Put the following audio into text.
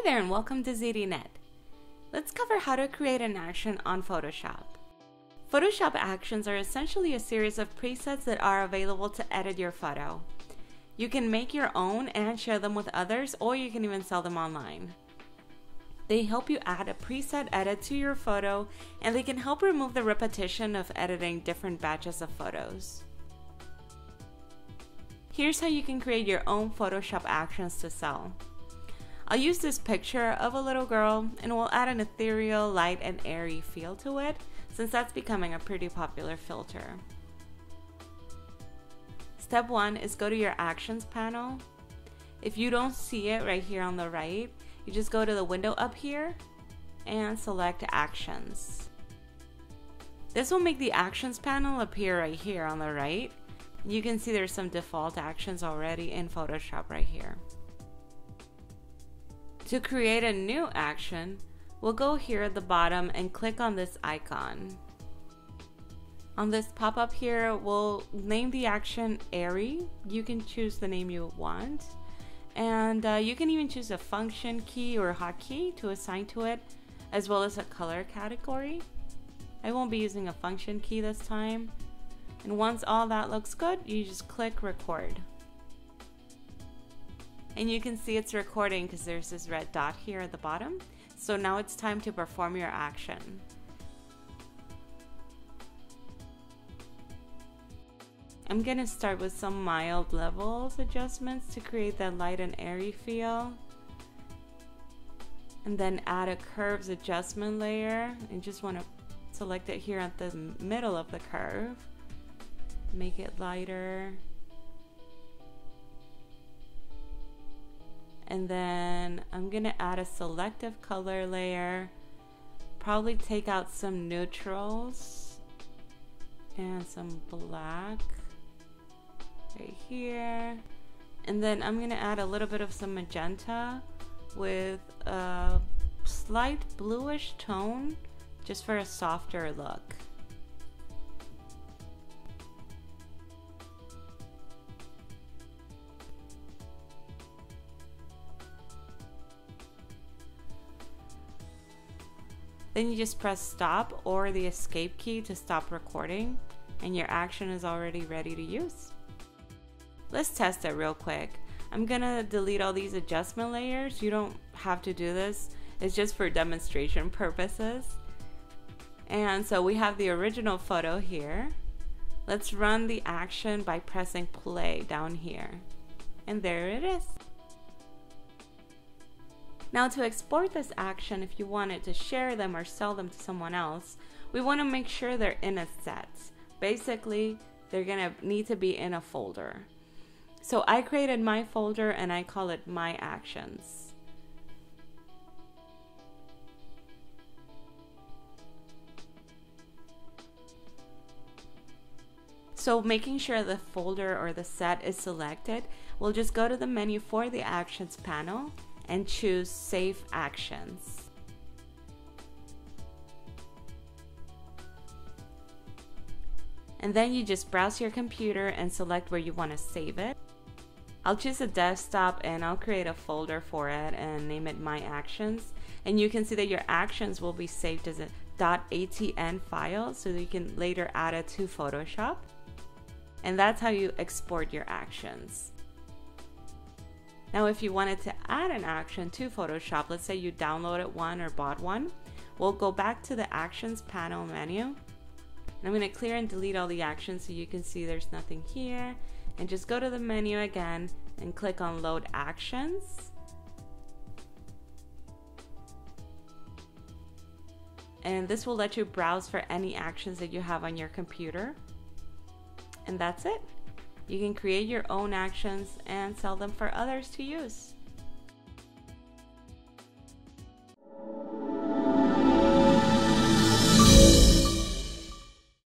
Hi there and welcome to ZDNet. Let's cover how to create an action on Photoshop. Photoshop actions are essentially a series of presets that are available to edit your photo. You can make your own and share them with others, or you can even sell them online. They help you add a preset edit to your photo, and they can help remove the repetition of editing different batches of photos. Here's how you can create your own Photoshop actions to sell. I'll use this picture of a little girl and we'll add an ethereal, light, and airy feel to it, since that's becoming a pretty popular filter. Step 1 is go to your Actions panel. If you don't see it right here on the right, you just go to the window up here and select Actions. This will make the Actions panel appear right here on the right. You can see there's some default actions already in Photoshop right here. To create a new action, we'll go here at the bottom and click on this icon. On this pop-up here, we'll name the action Airy. You can choose the name you want. And you can even choose a function key or hotkey to assign to it, as well as a color category. I won't be using a function key this time. And once all that looks good, you just click record. And you can see it's recording because there's this red dot here at the bottom. So now it's time to perform your action. I'm gonna start with some mild levels adjustments to create that light and airy feel. And then add a curves adjustment layer. And just wanna select it here at the middle of the curve. Make it lighter. And then I'm gonna add a selective color layer, probably take out some neutrals and some black right here. And then I'm gonna add a little bit of some magenta with a slight bluish tone just for a softer look. Then you just press stop or the escape key to stop recording, and your action is already ready to use. Let's test it real quick. I'm gonna delete all these adjustment layers. You don't have to do this. It's just for demonstration purposes. And so we have the original photo here. Let's run the action by pressing play down here. And there it is. Now to export this action, if you wanted to share them or sell them to someone else, we want to make sure they're in a set. Basically, they're gonna need to be in a folder. So I created my folder and I call it My Actions. So making sure the folder or the set is selected, we'll just go to the menu for the Actions panel and choose Save Actions. And then you just browse your computer and select where you want to save it. I'll choose a desktop and I'll create a folder for it and name it My Actions. And you can see that your actions will be saved as a .atn file so that you can later add it to Photoshop. And that's how you export your actions. Now if you wanted to add an action to Photoshop, let's say you downloaded one or bought one, we'll go back to the Actions panel menu. And I'm going to clear and delete all the actions so you can see there's nothing here. And just go to the menu again and click on Load Actions. And this will let you browse for any actions that you have on your computer. And that's it. You can create your own actions and sell them for others to use.